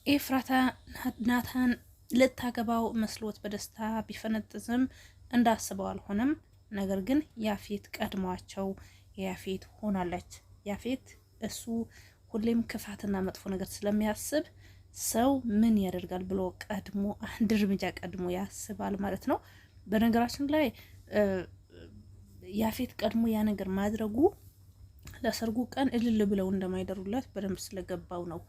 ኤፍራታ ናታን ልታገባው መስሎት በደስታ ቢፈነጥዝም እንዳስበው አልሆነም። ነገር ግን ያፌት ቀድሟቸው ያፌት ሆናለች። ያፌት እሱ ሁሌም ክፋትና መጥፎ ነገር ስለሚያስብ ሰው ምን ያደርጋል ብሎ ቀድሞ አንድ እርምጃ ቀድሞ ያስባል ማለት ነው። በነገራችን ላይ ያፌት ቀድሞ ያ ነገር ማድረጉ ለሰርጉ ቀን እልል ብለው እንደማይደሩለት በደንብ ስለገባው ነው።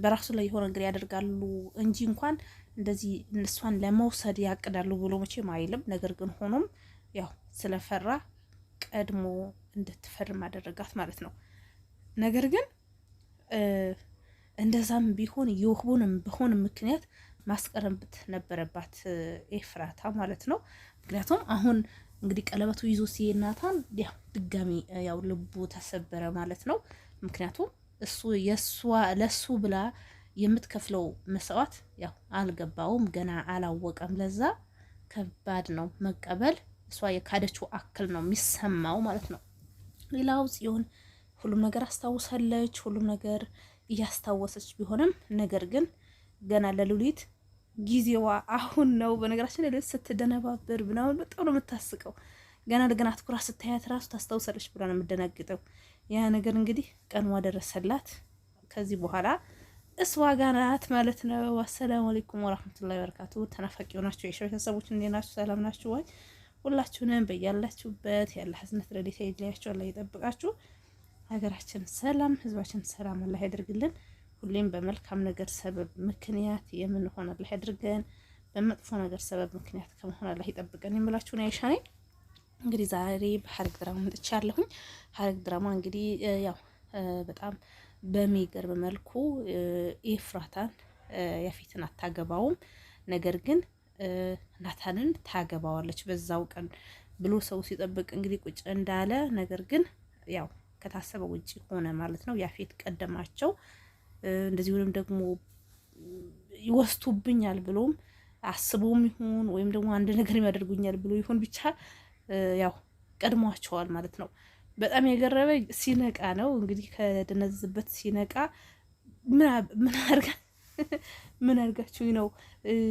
በራሱ ላይ የሆነ ነገር ያደርጋሉ እንጂ እንኳን እንደዚህ እሷን ለመውሰድ ያቅዳሉ ብሎ መቼም አይልም። ነገር ግን ሆኖም ያው ስለፈራ ቀድሞ እንድትፈርም አደረጋት ማለት ነው። ነገር ግን እንደዛም ቢሆን የሆነም በሆነ ምክንያት ማስቀረብት ነበረባት ኤፍራታ ማለት ነው። ምክንያቱም አሁን እንግዲህ ቀለበቱ ይዞ ሲሄድ ናታን ያው ድጋሚ ያው ልቡ ተሰበረ ማለት ነው። ምክንያቱም እሱ ለሱ ብላ የምትከፍለው መስዋዕት ያው አልገባውም፣ ገና አላወቀም። ለዛ ከባድ ነው መቀበል። እሷ የካደችው አክል ነው የሚሰማው ማለት ነው። ሌላው ጽዮን ሁሉም ነገር አስታውሳለች፣ ሁሉም ነገር እያስታወሰች ቢሆንም ነገር ግን ገና ለሉሊት ጊዜዋ አሁን ነው። በነገራችን ላይ ስትደነባበር ምናምን በጣም ነው የምታስቀው። ገና ለገና አትኩራ ስታያት ራሱ ታስታውሳለች ብላ ነው የምደነግጠው። ያ ነገር እንግዲህ ቀኗ ደረሰላት። ከዚህ በኋላ እሷ ጋር ናት ማለት ነው። አሰላሙ አለይኩም ወራህመቱላሂ ወበረካቱ። ተናፋቂ ሆናችሁ የሸው ቤተሰቦች እንዴት ናችሁ? ሰላም ናችሁ ወይ? ሁላችሁንም በያላችሁበት ያለ ህዝነት ረዲት ይለያችሁ፣ አላህ ይጠብቃችሁ። ሀገራችን ሰላም፣ ህዝባችን ሰላም አላህ ያድርግልን። ሁሌም በመልካም ነገር ሰበብ ምክንያት የምንሆን አላህ ያድርገን። በመጥፎ ነገር ሰበብ ምክንያት ከመሆን አላህ ይጠብቀን። የምላችሁ ነው አይሻኔ። እንግዲህ ዛሬ በሐረግ ድራማ መጥቻለሁኝ። ሐረግ ድራማ እንግዲህ ያው በጣም በሚገርም መልኩ ኤፍራታን ያፌትን አታገባውም፣ ነገር ግን ናታንን ታገባዋለች በዛው ቀን ብሎ ሰው ሲጠብቅ እንግዲህ ቁጭ እንዳለ፣ ነገር ግን ያው ከታሰበ ውጪ ሆነ ማለት ነው። ያፌት ቀደማቸው። እንደዚህ ወይም ደግሞ ይወስቱብኛል ብሎም አስቦም ይሁን ወይም ደግሞ አንድ ነገር ያደርጉኛል ብሎ ይሁን ብቻ ያው ቀድሟቸዋል ማለት ነው። በጣም የገረመኝ ሲነቃ ነው እንግዲህ ከደነዝበት ሲነቃ ምን አድርጋችሁ ነው?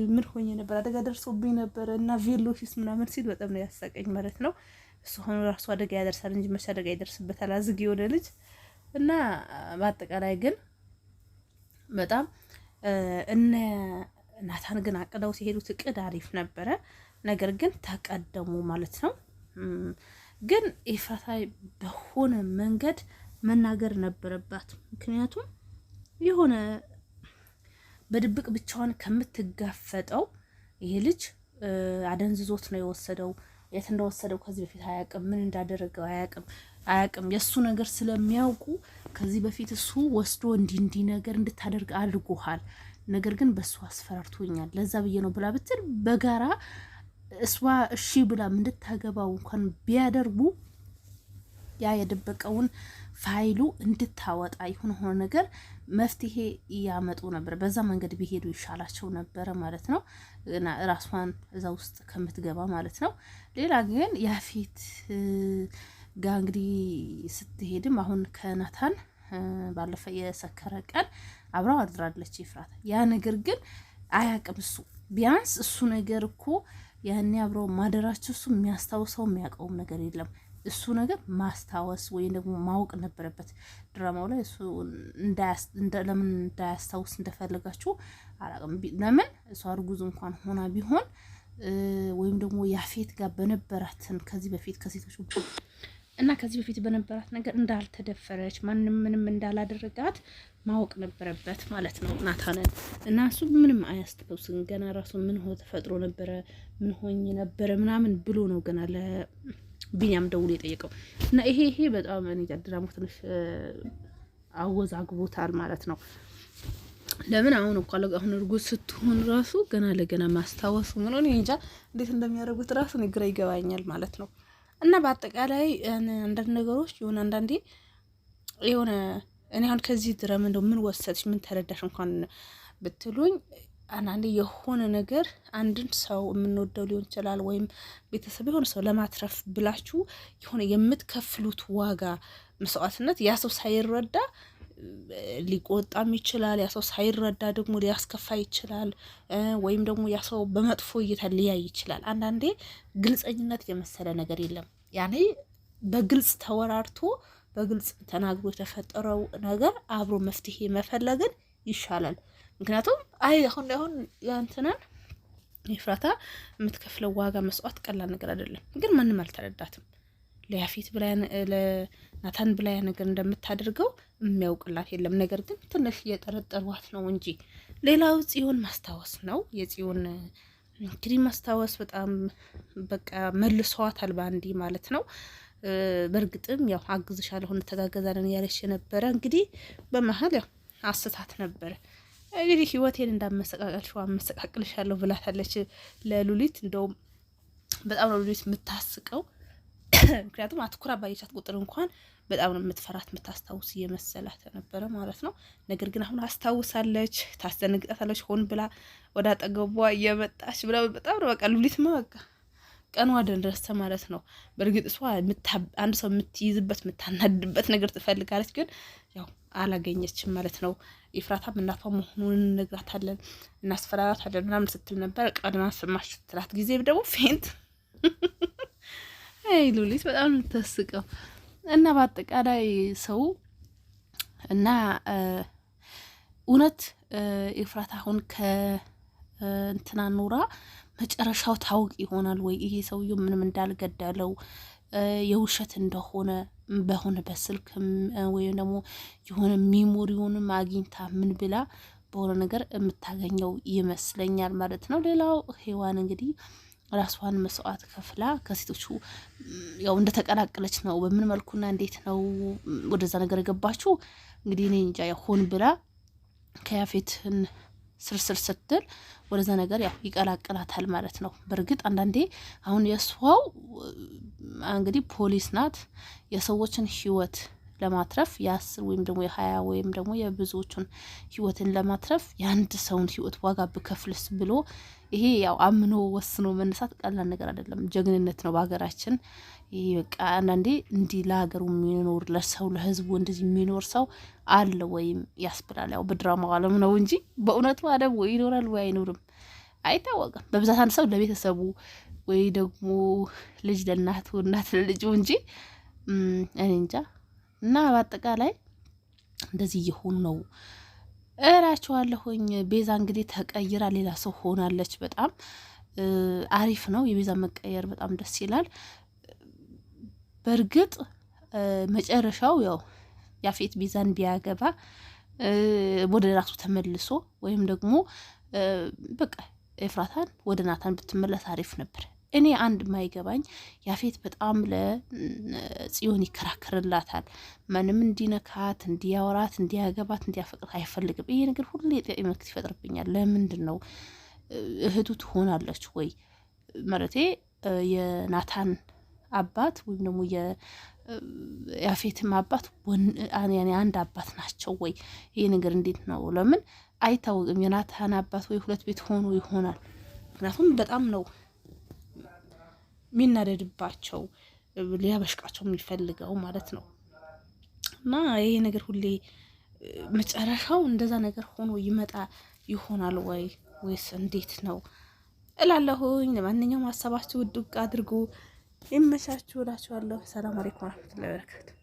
ምን ሆኜ ነበር? አደጋ ደርሶብኝ ነበር እና ቬሎ ፊስ ምናምን ሲል በጣም ነው ያሳቀኝ ማለት ነው። እሱ ሆኖ ራሱ አደጋ ያደርሳል እንጂ መቼ አደጋ ይደርስበታል? አዝግ የሆነ ልጅ እና በአጠቃላይ ግን በጣም እነ ናታን ግን አቅደው ሲሄዱት እቅድ አሪፍ ነበረ። ነገር ግን ተቀደሙ ማለት ነው። ግን ኤፍራታ በሆነ መንገድ መናገር ነበረባት። ምክንያቱም የሆነ በድብቅ ብቻዋን ከምትጋፈጠው ይሄ ልጅ አደንዝዞት ነው የወሰደው። የት እንደወሰደው ከዚህ በፊት አያውቅም፣ ምን እንዳደረገው አያውቅም። የእሱ ነገር ስለሚያውቁ ከዚህ በፊት እሱ ወስዶ እንዲህ ነገር እንድታደርግ አድርጎሃል፣ ነገር ግን በእሱ አስፈራርቶኛል፣ ለዛ ብዬ ነው ብላ ብትል በጋራ እሷ እሺ ብላ እንድታገባው እንኳን ቢያደርጉ ያ የደበቀውን ፋይሉ እንድታወጣ ይሁን ሆነ ነገር መፍትሄ ያመጡ ነበር። በዛ መንገድ ቢሄዱ ይሻላቸው ነበረ ማለት ነው፣ እና ራሷን እዛ ውስጥ ከምትገባ ማለት ነው። ሌላ ግን ያፌት ጋር እንግዲህ ስትሄድም አሁን ከናታን ባለፈ የሰከረ ቀን አብራው አድራለች ኤፍራታ። ያ ነገር ግን አያውቅም እሱ። ቢያንስ እሱ ነገር እኮ ያኔ አብረው ማደራቸው እሱ የሚያስታውሰው የሚያውቀውም ነገር የለም። እሱ ነገር ማስታወስ ወይም ደግሞ ማወቅ ነበረበት። ድራማው ላይ እሱ ለምን እንዳያስታውስ እንደፈለጋችሁ አላውቅም። ለምን እሷ እርጉዝ እንኳን ሆና ቢሆን ወይም ደግሞ ያፌት ጋር በነበራትን ከዚህ በፊት ከሴቶች እና ከዚህ በፊት በነበራት ነገር እንዳልተደፈረች ማንም ምንም እንዳላደረጋት ማወቅ ነበረበት ማለት ነው ናታንን። እና እሱ ምንም አያስታውስም። ገና ራሱ ምን ሆነ ተፈጥሮ ነበረ ምን ሆኝ ነበረ ምናምን ብሎ ነው ገና ለቢኒያም ደውሎ የጠየቀው። እና ይሄ በጣም እኔ ድራማው ትንሽ አወዛግቦታል ማለት ነው። ለምን አሁን አሁን እርጉዝ ስትሆን ራሱ ገና ለገና ማስታወሱ ምን ሆነ እንጃ እንዴት እንደሚያደርጉት ራሱ ግራ ይገባኛል ማለት ነው። እና በአጠቃላይ አንዳንድ ነገሮች የሆነ አንዳንዴ የሆነ እኔ አሁን ከዚህ ድረም እንደው ምን ወሰድሽ ምን ተረዳሽ እንኳን ብትሉኝ አንዳንዴ የሆነ ነገር አንድን ሰው የምንወደው ሊሆን ይችላል ወይም ቤተሰብ የሆነ ሰው ለማትረፍ ብላችሁ የሆነ የምትከፍሉት ዋጋ መስዋዕትነት ያ ሰው ሳይረዳ ሊቆጣም ይችላል። ያ ሰው ሳይረዳ ደግሞ ሊያስከፋ ይችላል። ወይም ደግሞ ያ ሰው በመጥፎ እይታ ሊያይ ይችላል። አንዳንዴ ግልጸኝነት የመሰለ ነገር የለም። ያኔ በግልጽ ተወራርቶ በግልጽ ተናግሮ የተፈጠረው ነገር አብሮ መፍትሄ መፈለግን ይሻላል። ምክንያቱም አሁን ያንተናን ኤፍራታ የምትከፍለው ዋጋ መስዋዕት ቀላል ነገር አይደለም። ግን ማንም አልተረዳትም። ለያፌት ብላ ለናታን ብላ ያ ነገር እንደምታደርገው የሚያውቅላት የለም። ነገር ግን ትንሽ እየጠረጠሯት ነው እንጂ ሌላው ጽዮን ማስታወስ ነው። የጽዮን እንግዲህ ማስታወስ በጣም በቃ መልሷታል ባንዲ ማለት ነው። በእርግጥም ያው አግዝሻለሁ እንተጋገዛለን ያለች የነበረ እንግዲህ በመሀል ያው አስታት ነበረ። እንግዲህ ህይወቴን አመሰቃቅልሻለሁ ብላታለች ለሉሊት። እንደውም በጣም ነው ሉሊት የምታስቀው። ምክንያቱም አትኩራ ባየቻት ቁጥር እንኳን በጣም ነው የምትፈራት የምታስታውስ እየመሰላት ነበረ ማለት ነው። ነገር ግን አሁን አስታውሳለች፣ ታስደነግጣታለች። ሆን ብላ ወደ አጠገቧ እየመጣች ብላ በጣም ነው በቃ ሉሊት በቃ ቀኗ ደረሰ ማለት ነው። በእርግጥ እሷ አንድ ሰው የምትይዝበት የምታናድበት ነገር ትፈልጋለች፣ ግን ያው አላገኘችም ማለት ነው። ኤፍራታም እናቷ መሆኑን እነግራታለን፣ እናስፈራራታለን ምናምን ስትል ነበር። ቀድማ ስማሽ ስትላት ጊዜ ደግሞ ፌንት አይ ሉሊት በጣም የምታስቀው እና በአጠቃላይ ሰው እና እውነት ኤፍራታ አሁን ከእንትና ኑራ መጨረሻው ታውቅ ይሆናል ወይ? ይሄ ሰውዬው ምንም እንዳልገደለው የውሸት እንደሆነ በሆነ በስልክም ወይም ደግሞ የሆነ ሚሞሪውንም አግኝታ ምን ብላ በሆነ ነገር የምታገኘው ይመስለኛል ማለት ነው። ሌላው ሔዋን እንግዲህ ራሷን መስዋዕት ከፍላ ከሴቶቹ ያው እንደተቀላቀለች ነው። በምን መልኩና እንዴት ነው ወደዛ ነገር የገባችው? እንግዲህ እኔ እንጃ። ሆን ብላ ከያፌትን ስርስር ስትል ወደዛ ነገር ያው ይቀላቅላታል ማለት ነው። በእርግጥ አንዳንዴ አሁን የሷው እንግዲህ ፖሊስ ናት። የሰዎችን ህይወት ለማትረፍ የ10 ወይም ደግሞ የ20 ወይም ደግሞ የብዙዎቹን ህይወትን ለማትረፍ የአንድ ሰውን ህይወት ዋጋ ብከፍልስ ብሎ ይሄ ያው አምኖ ወስኖ መነሳት ቀላል ነገር አይደለም። ጀግንነት ነው በሀገራችን። ይሄ በቃ አንዳንዴ እንዲህ ለሀገሩ የሚኖር ለሰው ለህዝቡ እንደዚህ የሚኖር ሰው አለ ወይም ያስብላል። ያው በድራማው ዓለም ነው እንጂ በእውነቱ ዓለም ወይ ይኖራል ወይ አይኖርም አይታወቅም። በብዛት አንድ ሰው ለቤተሰቡ ወይ ደግሞ ልጅ ለእናቱ እናት ለልጁ እንጂ እኔ እንጃ። እና በአጠቃላይ እንደዚህ እየሆኑ ነው እላችኋለሁኝ። ቤዛ እንግዲህ ተቀይራ ሌላ ሰው ሆናለች። በጣም አሪፍ ነው የቤዛ መቀየር፣ በጣም ደስ ይላል። በእርግጥ መጨረሻው ያው ያፌት ቤዛን ቢያገባ ወደ ራሱ ተመልሶ ወይም ደግሞ በቃ ኤፍራታን ወደ ናታን ብትመለስ አሪፍ ነበር። እኔ አንድ ማይገባኝ ያፌት በጣም ለጽዮን ይከራከርላታል። ማንም እንዲነካት፣ እንዲያወራት፣ እንዲያገባት፣ እንዲያፈቅራት አይፈልግም። ይሄ ነገር ሁሌ ጥያቄ ምልክት ይፈጥርብኛል። ለምንድን ነው? እህቱ ትሆናለች ወይ ማለቴ የናታን አባት ወይም ደግሞ የያፌትም አባት አንድ አባት ናቸው ወይ? ይሄ ነገር እንዴት ነው? ለምን አይታወቅም። የናታን አባት ወይ ሁለት ቤት ሆኖ ይሆናል። ምክንያቱም በጣም ነው የሚናደድባቸው ሊያበሽቃቸው የሚፈልገው ማለት ነው። እና ይሄ ነገር ሁሌ መጨረሻው እንደዛ ነገር ሆኖ ይመጣ ይሆናል ወይ ወይስ እንዴት ነው እላለሁኝ። ለማንኛውም ሀሳባችሁ ውድቅ አድርጉ። ይመቻችሁ እላችኋለሁ። ሰላም አለይኩም ወራህመቱላሂ ወበረካቱ።